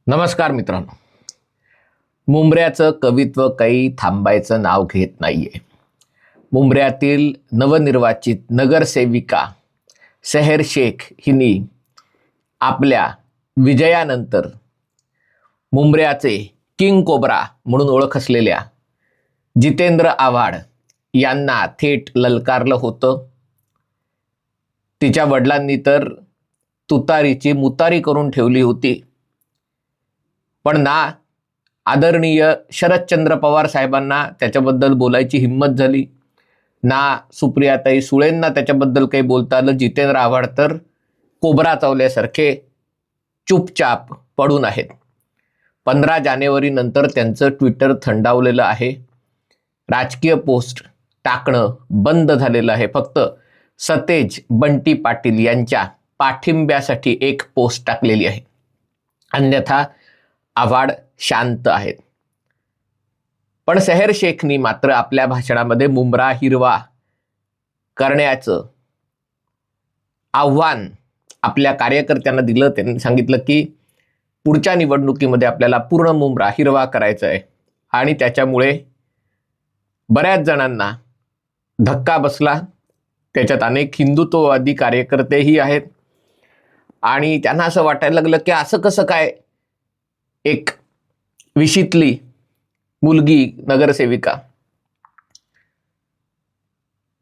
नमस्कार मित्रांनो. मुंबऱ्याचं कवित्व काही थांबायचं नाव घेत नाहीये. मुंबऱ्यातील नवनिर्वाचित नगरसेविका सेहर शेख हिनी आपल्या विजयानंतर मुंबऱ्याचे किंग कोब्रा म्हणून ओळख असलेल्या जितेंद्र आव्हाड यांना थेट ललकारलं होतं. तिच्या वडिलांनी तर तुतारीची मुतारी करून ठेवली होती, पण ना आदरणीय शरदचंद्र पवार साहेबांना त्याच्याबद्दल बोलायची हिंमत झाली, ना सुप्रियाताई सुळेंना त्याच्याबद्दल काही बोलता आलं. जितेंद्र आव्हाड तर कोबरा चावल्यासारखे चुपचाप पडून आहेत. 15 जानेवारी नंतर त्यांचं ट्विटर थंडावलेलं आहे. राजकीय पोस्ट टाकणं बंद झालेलं आहे. फक्त सतेज बंटी पाटील यांच्या पाठिंब्यासाठी एक पोस्ट टाकलेली आहे. अन्यथा आव्हाड शांत आहेत. पण सेहर शेखनी मात्र आपल्या भाषणामध्ये मुंब्रा हिरवा करण्याचं आव्हान आपल्या कार्यकर्त्यांना दिलं. त्यांनी सांगितलं की पुढच्या निवडणुकीमध्ये आपल्याला पूर्ण मुंब्रा हिरवा करायचा आहे. आणि त्याच्यामुळे बऱ्याच जणांना धक्का बसला. त्याच्यात अनेक हिंदुत्ववादी कार्यकर्तेही आहेत आणि त्यांना असं वाटायला लागलं की असं कसं काय एक विशीतली मुलगी नगरसेविका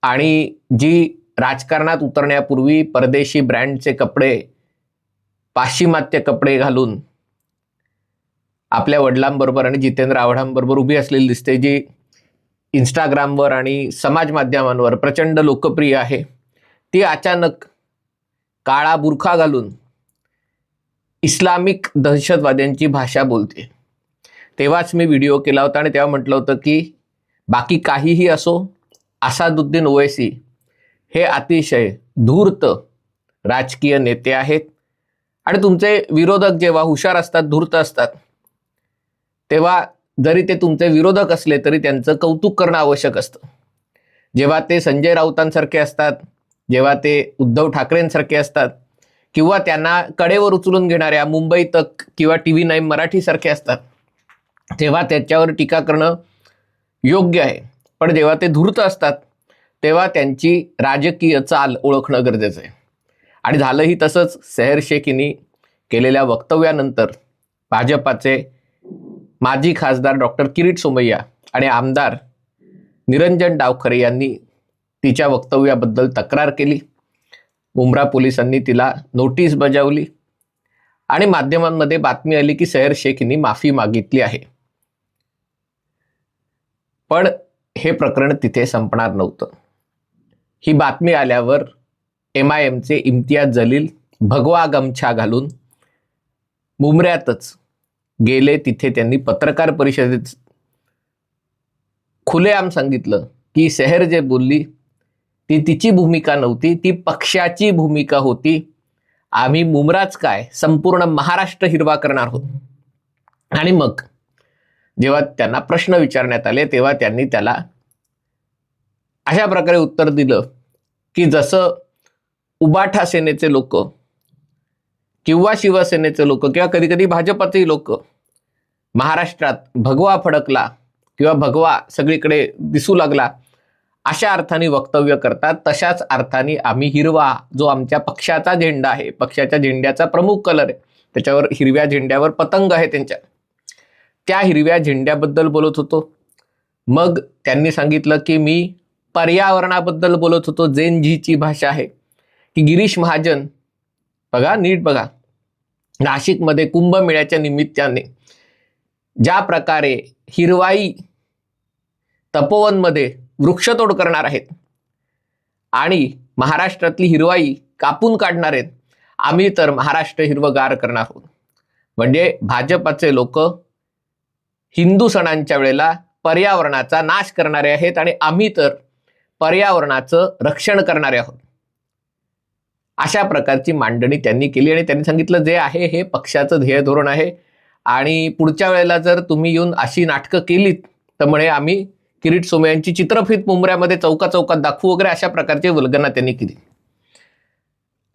आणि जी राजकारणात उतरण्यापूर्वी परदेशी ब्रँडचे कपडे, पाश्चिमात्य कपडे घालून आपल्या वडिलांबरोबर आणि जितेंद्र आव्हाडांबरोबर उभी असलेली दिसते, जी इंस्टाग्रामवर आणि समाज माध्यमांवर प्रचंड लोकप्रिय आहे, ती अचानक काळा बुरखा घालून इस्लामिक दहशतवाद्यांची भाषा बोलते. तेव्हाच मी व्हिडिओ केला होता आणि तेव्हा म्हटलं होतं की बाकी काहीही असो, असादुद्दीन ओवैसी हे अतिशय धूर्त राजकीय नेते आहेत आणि तुमचे विरोधक जेव्हा हुशार असतात, धूर्त असतात, तेव्हा जरी ते तुमचे विरोधक असले तरी त्यांचं कौतुक करणं आवश्यक असतं. जेव्हा ते संजय राऊतांसारखे असतात, जेव्हा ते उद्धव ठाकरेंसारखे असतात किंवा त्यांना कडेवर उचलून घेणाऱ्या मुंबई तक किंवा TV9 मराठी सारखे असतात, तेव्हा त्याच्यावर टीका करणं योग्य आहे. पण जेव्हा ते धूर्त असतात तेव्हा त्यांची राजकीय चाल ओळखणं गरजेचं आहे. आणि झालंही तसंच. सेहर शेख यांनी केलेल्या वक्तव्यानंतर भाजपाचे माजी खासदार डॉक्टर किरीट सोमय्या आणि आमदार निरंजन डावखरे यांनी तिच्या वक्तव्याबद्दल तक्रार केली. मुंब्रा पोलिसांनी तिला नोटीस बजावली आणि माध्यमांमध्ये बातमी आली की सेहर शेख यांनी माफी मागितली आहे. पण हे प्रकरण तिथे संपणार नव्हतं. ही बातमी आल्यावर MIMचे इम्तियाज जलील भगवा गमछा घालून मुंबऱ्यातच गेले. तिथे त्यांनी पत्रकार परिषदेत खुलेआम सांगितलं की सेहर जे बोलली ती तिची भूमिका नव्हती, ती पक्षाची भूमिका होती. आम्ही मुंब्राच काय, संपूर्ण महाराष्ट्र हिरवा करणार आहोत. आणि मग जेव्हा त्यांना प्रश्न विचारण्यात आले तेव्हा त्यांनी त्याला अशा प्रकारे उत्तर दिलं की जसं उबाठा सेनेचे लोक किंवा शिवसेनेचे लोक किंवा कधी कधी भाजपाचे लोक महाराष्ट्रात भगवा फडकला किंवा भगवा सगळीकडे दिसू लागला अशा अर्थाने वक्तव्य करतात, तशाच अर्थाने आम्ही हिरवा, जो आमच्या पक्षाचा झेंडा आहे, पक्षाच्या झेंड्याचा प्रमुख कलर आहे, त्याच्यावर हिरव्या झेंड्यावर पतंग आहे त्यांच्या, त्या हिरव्या झेंड्याबद्दल बोलत होतो. मग त्यांनी सांगितलं की मी पर्यावरणाबद्दल बोलत होतो. जेनझीची भाषा आहे की गिरीश महाजन, बघा नीट बघा, नाशिकमध्ये कुंभमेळ्याच्या निमित्ताने ज्या प्रकारे हिरवाई तपोवनमध्ये वृक्षतोड करणार आहेत आणि महाराष्ट्रातली हिरवाई कापून काढणार आहेत, आम्ही तर महाराष्ट्र हिरवगार करणार आहोत. म्हणजे भाजपाचे लोक हिंदू सणांच्या वेळेला पर्यावरणाचा नाश करणारे आहेत आणि आम्ही तर पर्यावरणाचं रक्षण करणारे आहोत. अशा प्रकारची मांडणी त्यांनी केली आणि त्यांनी सांगितलं जे आहे हे पक्षाचं ध्येय धोरण आहे आणि पुढच्या वेळेला जर तुम्ही येऊन अशी नाटकं केलीत तर म्हणे आम्ही किरीट सोमय्या यांची चित्रफित मुंबऱ्यामध्ये चौका चौकात दाखवू वगैरे अशा प्रकारची वल्गना त्यांनी केली.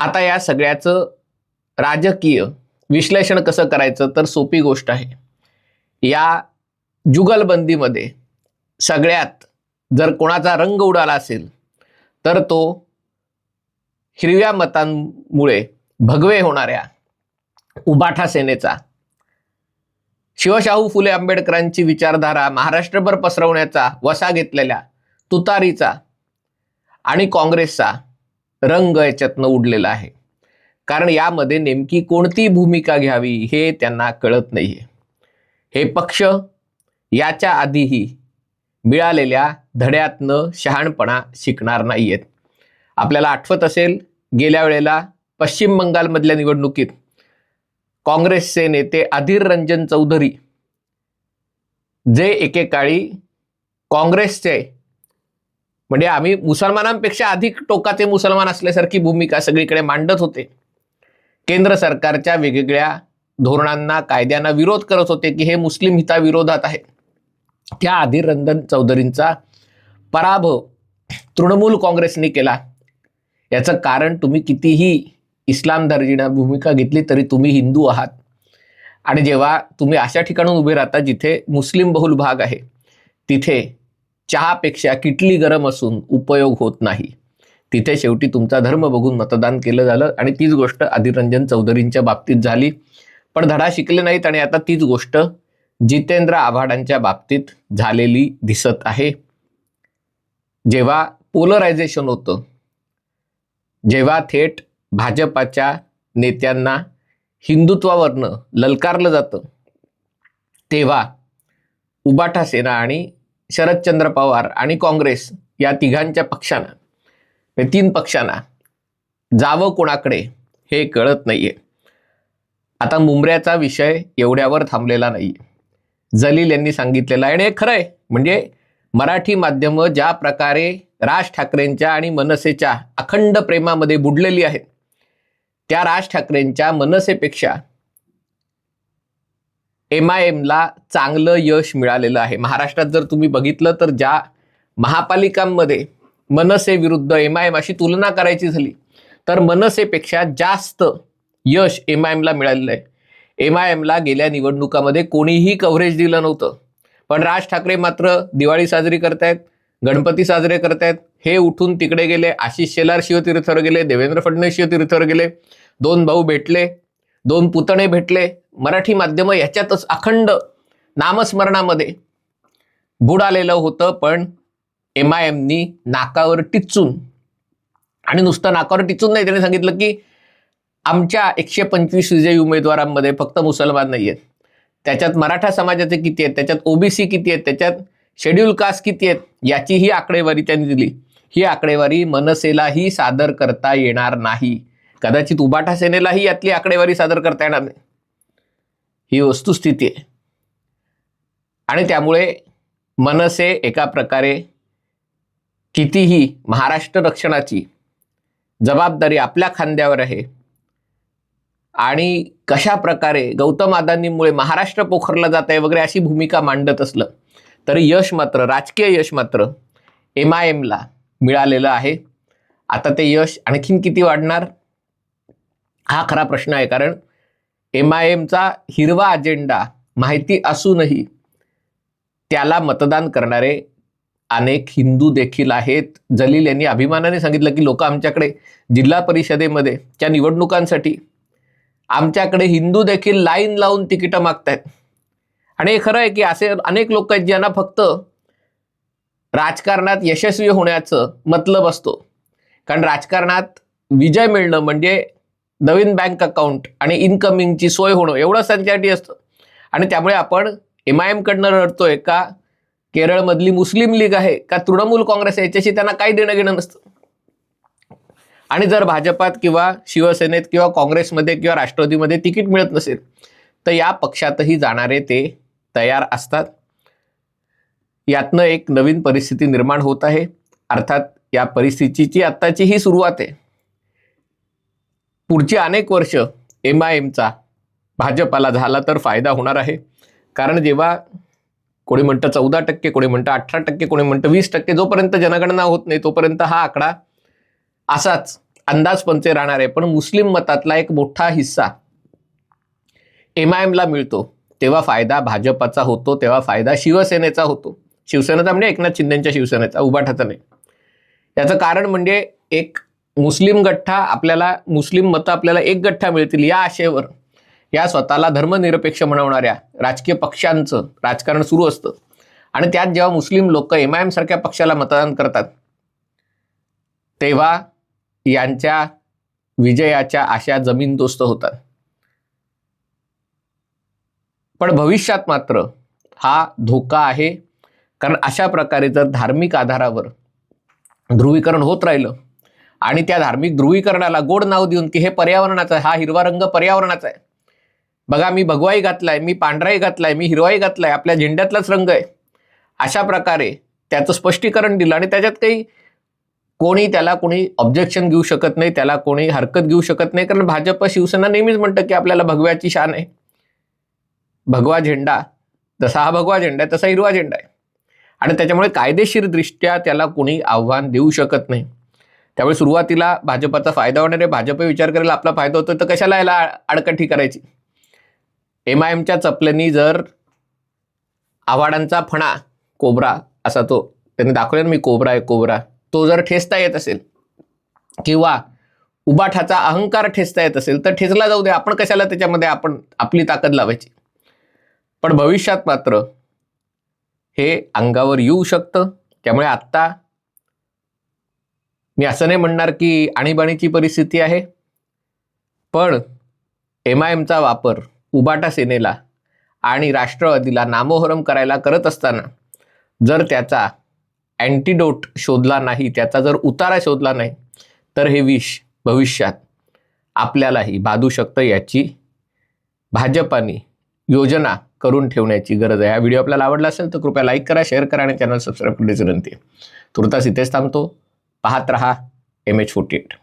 आता या सगळ्याचं राजकीय विश्लेषण कसं करायचं, तर सोपी गोष्ट आहे. या जुगलबंदीमध्ये सगळ्यात जर कोणाचा रंग उडाला असेल तर तो हिरव्या मतांमुळे भगवे होणाऱ्या उबाठा सेनेचा, शिवशाहू फुले आंबेडकरांची विचारधारा महाराष्ट्रभर पसरवण्याचा वसा घेतलेल्या तुतारीचा आणि काँग्रेसचा रंग याच्यातनं उडलेला आहे. कारण यामध्ये नेमकी कोणती भूमिका घ्यावी हे त्यांना कळत नाहीये. हे पक्ष याच्या आधीही मिळालेल्या धड्यातनं शहाणपणा शिकणार नाहीयेत. आपल्याला आठवत असेल, गेल्या वेळेला पश्चिम बंगालमधल्या निवडणुकीत काँग्रेसचे नेते अधीर रंजन चौधरी, जे एकेकाळी काँग्रेसचे म्हणजे आम्ही मुसलमानांपेक्षा अधिक टोकाचे मुसलमान असल्यासारखी भूमिका सगळीकडे मांडत होते, केंद्र सरकारच्या वेगवेगळ्या धोरणांना कायद्यांना विरोध करत होते की हे मुस्लिम हिताविरोधात आहे, त्या अधीर रंजन चौधरींचा पराभव तृणमूल काँग्रेसने केला. याचं कारण तुम्ही कितीही इस्लाम दर्जिना भूमिका घेतली तरी तुम्ही हिंदू आहात. आणि जेव्हा तुम्ही अशा ठिकाणून उभे राहता जिथे मुस्लिम बहुल भाग आहे, तिथे चहापेक्षा किटली गरम असून उपयोग होत नाही. तिथे शेवटी तुमचा धर्म बघून मतदान केलं झालं आणि तीच गोष्ट अधीर रंजन चौधरींच्या बाबतीत झाली. पण धडा शिकले नाहीत आणि आता तीच गोष्ट जितेंद्र आव्हाडांच्या बाबतीत झालेली दिसत आहे. जेव्हा पोलरायझेशन होतं, जेव्हा थेट भाजपाच्या नेत्यांना हिंदुत्वावरनं ललकारलं जातं, तेव्हा उबाठा सेना आणि शरदचंद्र पवार आणि काँग्रेस या तिघांच्या पक्षांना, तीन पक्षांना जावं कोणाकडे हे कळत नाहीये. आता मुंबऱ्याचा विषय एवढ्यावर थांबलेला नाहीये. जलील यांनी सांगितलेलं आहे आणि हे खरं आहे. म्हणजे मराठी माध्यमं ज्या प्रकारे राज ठाकरेंच्या आणि मनसेच्या अखंड प्रेमामध्ये बुडलेली आहेत, त्या राज ठाकरेंच्या मनसेपेक्षा MIMला चांगलं यश मिळालेलं आहे. महाराष्ट्रात जर तुम्ही बघितलं तर ज्या महापालिकांमध्ये मनसे विरुद्ध MIM अशी तुलना करायची झाली तर मनसेपेक्षा जास्त यश MIMला मिळालेलं आहे. MIMला गेल्या निवडणुकामध्ये कोणीही कव्हरेज दिलं नव्हतं, पण राज ठाकरे मात्र दिवाळी साजरी करतायत, गणपती साजरे करतायत. हे उठून तिकडे गेले, आशिष शेलार शिवतीर्थवर गेले, देवेंद्र फडणवीस शिवतीर्थवर गेले, दोन भाऊ भेटले, दोन पुतणे भेटले. मराठी माध्यम याच्यातच अखंड नामस्मरणामध्ये बुडालेलं होतं. पण MIMनी नाकावर टिचून, आणि नुसतं नाकावर टिचून नाही, त्याने सांगितलं की आमच्या 125 विजयी उमेदवारांमध्ये फक्त मुसलमान नाही आहेत, त्याच्यात मराठा समाजाचे किती आहेत, त्याच्यात OBC किती आहेत, त्याच्यात शेड्यूल कास्ट किती आहेत, याची ही आकडेवारी त्यांनी दिली. ही आकडेवारी मनसेलाही सादर करता येणार नाही, कदाचित उबाठा सेनेलाही यातली आकडेवारी सादर करता येणार नाही. ही वस्तुस्थिती आहे. आणि त्यामुळे मनसे एका प्रकारे कितीही महाराष्ट्र रक्षणाची जबाबदारी आपल्या खांद्यावर आहे आणि कशा प्रकारे गौतम अदानींमुळे महाराष्ट्र पोखरला जात आहे वगैरे अशी भूमिका मांडत असलं तरी यश मात्र, राजकीय यश मात्र MIMला मिळालेलं आहे. आता ते यश आणखीन किती वाढणार हा खरा प्रश्न आहे. कारण MIMचा हिरवा अजेंडा माहिती असूनही त्याला मतदान करणारे अनेक हिंदू देखील आहेत. जलील यांनी अभिमानाने सांगितलं की लोक आमच्याकडे जिल्हा परिषदेमध्ये च्या निवडणुकांसाठी आमच्याकडे हिंदू देखील लाईन लावून तिकीटं मागतायत. आणि हे खरं आहे की असे अनेक लोक आहेत ज्यांना फक्त राजकारणात यशस्वी होण्याचं मतलब असतो. कारण राजकारणात विजय मिळणं म्हणजे नवीन बँक अकाउंट आणि इन्कमिंगची सोय होणं एवढंच त्यांच्यासाठी असतं. आणि त्यामुळे आपण MIM कडनं रडतोय का केरळमधली मुस्लिम लीग आहे का तृणमूल काँग्रेस आहे, याच्याशी त्यांना काही देणं घेणं नसतं. आणि जर भाजपात किंवा शिवसेनेत किंवा काँग्रेसमध्ये किंवा राष्ट्रवादीमध्ये तिकीट मिळत नसेल तर या पक्षातही जाणारे ते तयार असतात. यातनं एक नवीन परिस्थिती निर्माण होत आहे. अर्थात या परिस्थितीची आत्ताची ही सुरुवात आहे. पुढची अनेक वर्ष MIMचा भाजपाला झाला तर फायदा होणार आहे. कारण जेव्हा कोणी म्हणतं 14%, कोणी म्हणतं 18%, कोणी म्हणतं 20%. जोपर्यंत जनगणना होत नाही तोपर्यंत हा आकडा असाच अंदाजपंचे राहणार आहे. पण मुस्लिम मतातला एक मोठा हिस्सा MIMला मिळतो, तेव्हा फायदा भाजपाचा होतो, तेव्हा फायदा शिवसेनेचा होतो. शिवसेनेचा म्हणजे एकनाथ शिंदेच्या शिवसेनेचा, उभाठाचा नाही. याचं कारण म्हणजे एक मुस्लिम गठ्ठा आपल्याला, मुस्लिम मतं आपल्याला एक गठ्ठा मिळतील या आशेवर या स्वतःला धर्मनिरपेक्ष म्हणवणाऱ्या राजकीय पक्षांचं राजकारण सुरू असतं. आणि त्यात जेव्हा मुस्लिम लोक MIM सारख्या पक्षाला मतदान करतात तेव्हा यांच्या विजयाच्या आशा जमीनदोस्त होतात. पण भविष्यात मात्र हा धोका आहे, कारण अशा प्रकारे जर धार्मिक आधारावर ध्रुवीकरण होत राहिलं आणि त्या धार्मिक ध्रुवीकरणाला गोड नाव देऊन की हे पर्यावरणाचं आहे, हा हिरवा रंग पर्यावरणाचा आहे, बघा मी भगवाही घातलाय, मी पांढराही घातलाय, मी हिरवाही घातलाय, आपल्या झेंड्यातलाच रंग आहे, अशा प्रकारे त्याचं स्पष्टीकरण दिलं आणि त्याच्यात काही त्याला कोणी ऑब्जेक्शन घेऊ शकत नाही, त्याला कोणी हरकत घेऊ शकत नाही. कारण भाजप शिवसेना नेहमीच म्हणतं की आपल्याला भगव्याची शान आहे, भगवा झेंडा, जसा हा भगवा झेंडा आहे तसा हिरवा झेंडा आहे आणि त्याच्यामुळे कायदेशीरदृष्ट्या त्याला कोणी आव्हान देऊ शकत नाही. त्यामुळे सुरुवातीला भाजपाचा फायदा होणार आहे. भाजप विचार करेल आपला फायदा होतो तर कशाला याला आडकाठी करायची. MIMच्या चपलेनी जर आव्हाडांचा फणा कोबरा असा तो त्यांनी दाखवला ना, मी कोबरा आहे कोबरा, तो जर ठेचता येत असेल किंवा उबाठाचा अहंकार ठेचता येत असेल तर ठेचला जाऊ दे, आपण कशाला त्याच्यामध्ये आपण आपली ताकद लावायची. पण भविष्यात मात्र हे अंगावर येऊ शकतं. त्यामुळे आत्ता मी असं नाही म्हणणार की आणीबाणीची परिस्थिती आहे, पण MIMचा वापर उबाटा सेनेला आणि राष्ट्रवादीला नामोहरम करायला करत असताना जर त्याचा अँटीडोट शोधला नाही, त्याचा जर उतारा शोधला नाही तर हे विष भविष्यात आपल्यालाही बाधू शकतं. याची भाजपाने योजना करून ठेवण्याची गरज आहे. हा व्हिडिओ आपल्याला आवडला असेल तर कृपया लाईक करा, शेअर करा आणि चॅनल सबस्क्राईब करण्याची विनंती. तुर्तास इथेच थांबतो. पाहत रहा MH48.